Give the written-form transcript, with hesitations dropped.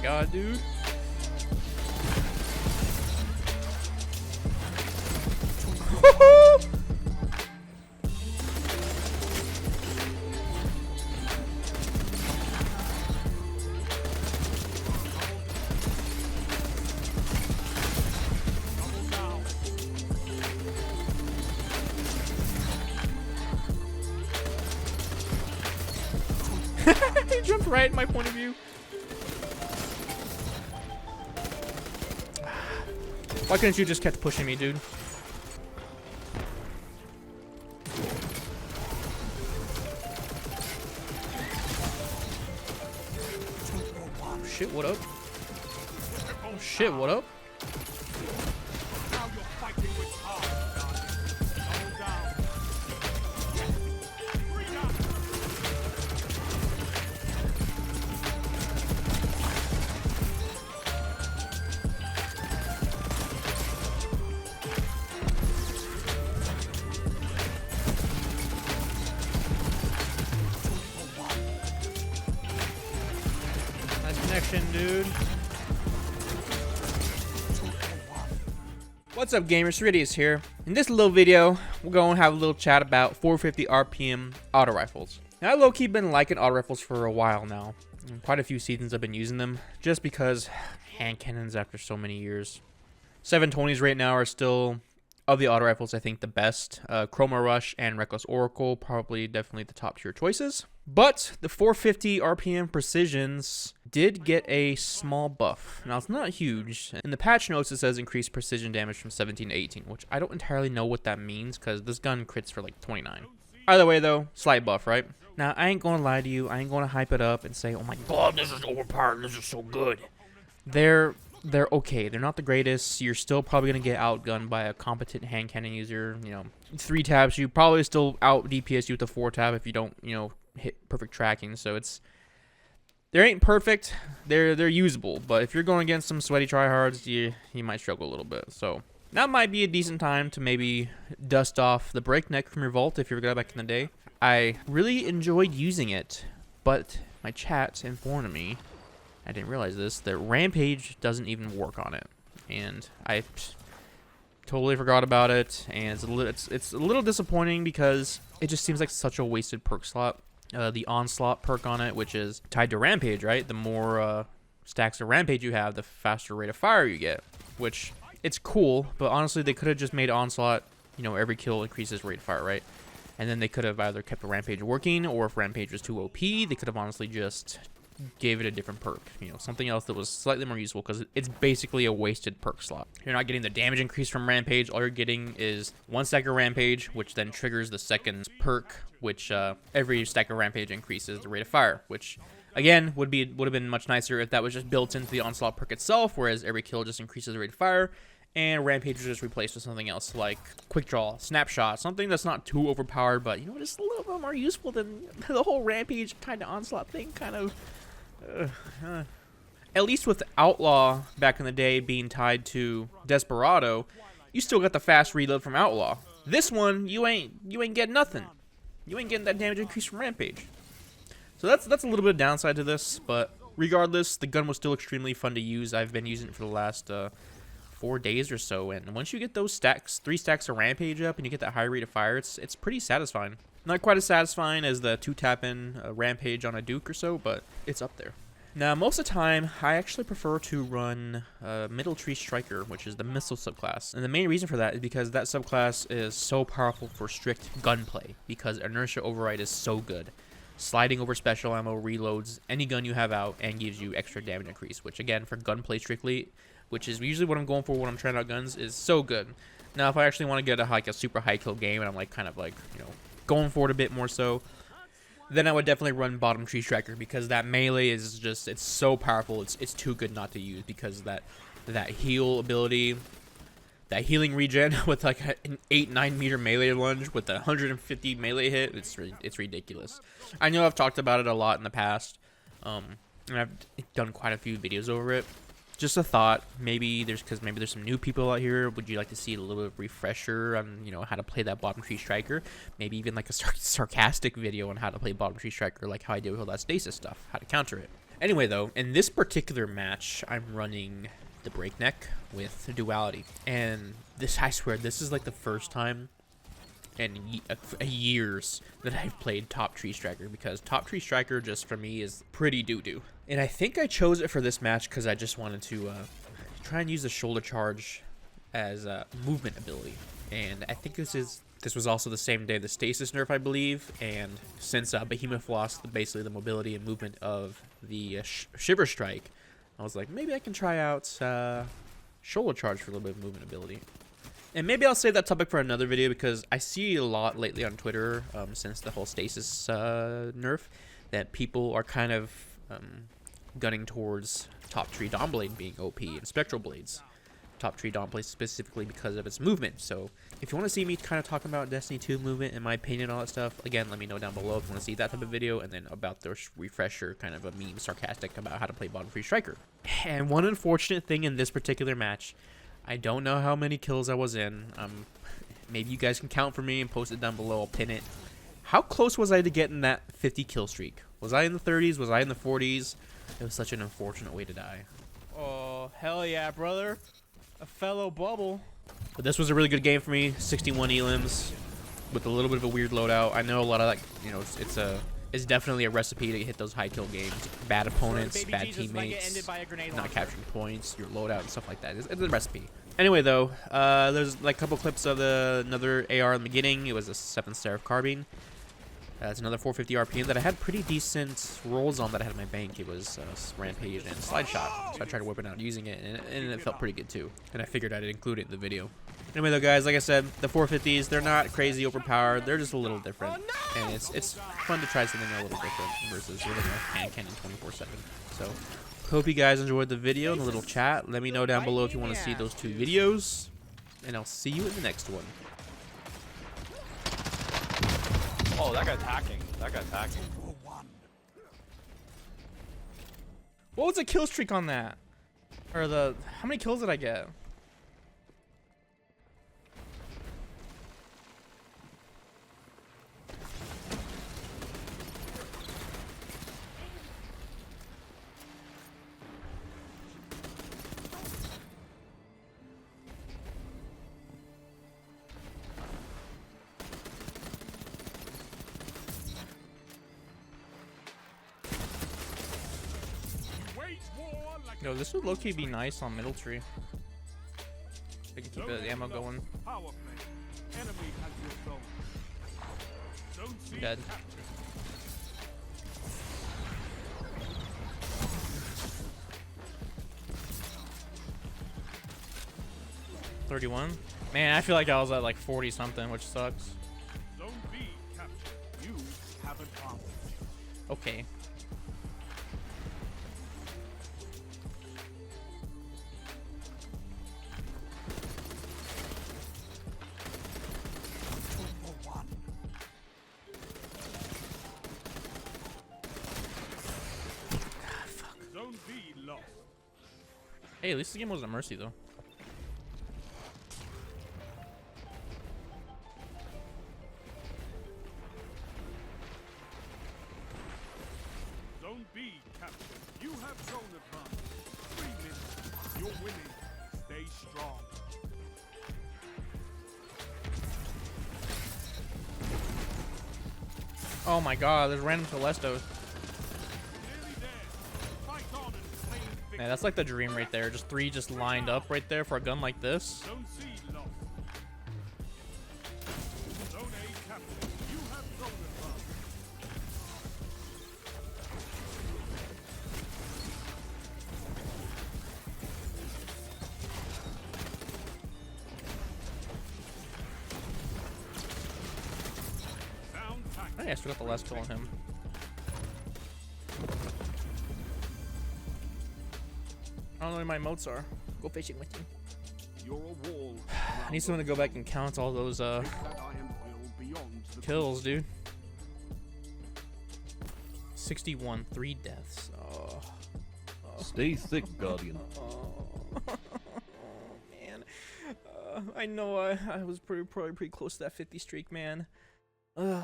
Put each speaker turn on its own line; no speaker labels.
god, dude. He jumped right in my point of view. Why couldn't you just kept pushing me, dude? Oh shit, what up? Oh shit, what up? Connection, dude. What's up, gamers? Cerridius here. In this little video, we're going to have a little chat about 450 RPM auto rifles. Now, I low-key been liking auto rifles for a while now. Quite a few seasons I've been using them, just because hand cannons after so many years. 720s right now are still, of the auto rifles, I think the best. Chroma Rush and Reckless Oracle, probably definitely the top tier choices. But the 450 RPM Precisions did get a small buff. Now, it's not huge. In the patch notes, it says increased precision damage from 17 to 18, which I don't entirely know what that means, because this gun crits for like 29. Either way, though, slight buff, right? Now, I ain't gonna lie to you. I ain't gonna hype it up and say, oh my god, this is overpowered, this is so good. They're okay. They're not the greatest. You're still probably going to get outgunned by a competent hand cannon user. You know, 3 tabs, you probably still out DPS you with the 4 tab if you don't, you know, hit perfect tracking. So they ain't perfect. They're usable, but if you're going against some sweaty tryhards, you might struggle a little bit. So that might be a decent time to maybe dust off the Breakneck from your vault if you were good back in the day. I really enjoyed using it, but my chat informed me, I didn't realize this, that Rampage doesn't even work on it, and I totally forgot about it, and it's a little disappointing because it just seems like such a wasted perk slot. The Onslaught perk on it, which is tied to Rampage, right? The more stacks of Rampage you have, the faster rate of fire you get, which it's cool, but honestly, they could have just made Onslaught, you know, every kill increases rate of fire, right? And then they could have either kept the Rampage working, or if Rampage was too OP, they could have honestly just gave it a different perk, you know, something else that was slightly more useful, because it's basically a wasted perk slot. You're not getting the damage increase from Rampage. All you're getting is 1 stack of Rampage, which then triggers the second perk, which every stack of Rampage increases the rate of fire, which again would have been much nicer if that was just built into the Onslaught perk itself, whereas every kill just increases the rate of fire, and Rampage was just replaced with something else like Quick Draw, Snapshot, something that's not too overpowered, but you know, just a little bit more useful than the whole Rampage kind of Onslaught thing. Kind of at least with Outlaw back in the day being tied to Desperado, you still got the fast reload from Outlaw. This one, you ain't getting nothing. You ain't getting that damage increase from Rampage. So that's a little bit of downside to this, but regardless, the gun was still extremely fun to use. I've been using it for the last 4 days or so, and once you get those stacks, 3 stacks of Rampage up, and you get that high rate of fire, it's pretty satisfying. Not quite as satisfying as the 2-tap-in Rampage on a Duke or so, but it's up there. Now, most of the time, I actually prefer to run Middle Tree Striker, which is the missile subclass. And the main reason for that is because that subclass is so powerful for strict gunplay, because Inertia Override is so good. Sliding over special ammo reloads any gun you have out and gives you extra damage increase, which again, for gunplay strictly, which is usually what I'm going for when I'm trying out guns, is so good. Now, if I actually want to get a super high kill game, and I'm like kind of like, you know, going for it a bit more so, then I would definitely run Bottom Tree Striker, because that melee is just, it's so powerful, it's too good not to use, because that heal ability, that healing regen with like an 8-9 meter melee lunge with a 150 melee hit, it's ridiculous. I know I've talked about it a lot in the past, and I've done quite a few videos over it. Just a thought, maybe there's some new people out here. Would you like to see a little bit of refresher on, you know, how to play that Bottom Tree Striker? Maybe even like a sarcastic video on how to play Bottom Tree Striker, like how I did with all that stasis stuff, how to counter it. Anyway, though, in this particular match, I'm running the Breakneck with Duality. And this, I swear, this is like the first time in years that I've played Top Tree Striker, because Top Tree Striker just for me is pretty doo-doo. And I think I chose it for this match because I just wanted to try and use the shoulder charge as a movement ability. And I think this was also the same day the stasis nerf, I believe, and since Behemoth lost basically the mobility and movement of the Shiver Strike, I was like, maybe I can try out shoulder charge for a little bit of movement ability. And maybe I'll save that topic for another video, because I see a lot lately on Twitter since the whole stasis nerf that people are kind of gunning towards Top Tree Dawnblade being OP and Spectral Blades. Top Tree Dawnblade specifically because of its movement. So if you want to see me kind of talking about Destiny 2 movement and my opinion on all that stuff, again, let me know down below if you want to see that type of video, and then about the refresher, kind of a meme sarcastic about how to play bottom free striker. And one unfortunate thing in this particular match, I don't know how many kills I was in. Maybe you guys can count for me and post it down below. I'll pin it. How close was I to getting that 50 kill streak? Was I in the 30s? Was I in the 40s? It was such an unfortunate way to die.
Oh, hell yeah, brother. A fellow bubble.
But this was a really good game for me. 61 elims with a little bit of a weird loadout. I know a lot of, like, you know, it's definitely a recipe to hit those high kill games. Bad opponents, bad teammates, not capturing points, your loadout and stuff like that. It's a recipe. Anyway, though, there's like a couple clips of another AR in the beginning. It was a 7th Seraph Carbine. It's another 450 RPM that I had pretty decent rolls on that I had in my bank. It was Rampage and Slide Shot. So I tried to whip it out using it, and it felt pretty good too. And I figured I'd include it in the video. Anyway, though, guys, like I said, the 450s, they're not crazy overpowered. They're just a little different. And it's fun to try something a little different versus living a hand cannon 24/7. So hope you guys enjoyed the video and the little chat. Let me know down below if you want to see those 2 videos. And I'll see you in the next one.
Oh, that guy's hacking. That guy's hacking.
What was the kill streak on that? Or how many kills did I get? Yo, this would low-key be nice on middle tree. I can keep the ammo going. Dead. $31. Man, I feel like I was at like 40 something, which sucks. Okay. Hey, at least the game wasn't Mercy, though.
Zone B captured. You have zone advantage. 3 minutes. You're winning. Stay strong.
Oh my god, there's random Celestos. Man, that's like the dream right there. Just 3 just lined up right there for a gun like this.
Zone C lost. Zone A captured. You have zone advantage.
I think I still got the last kill on him. I don't know where my motes are. Go fishing with you.
You're a wall.
I need someone to go back and count all those kills, dude. 61, 3 deaths. Oh.
Stay thick, Guardian.
Oh, man. I know I was probably pretty close to that 50 streak, man. Ugh.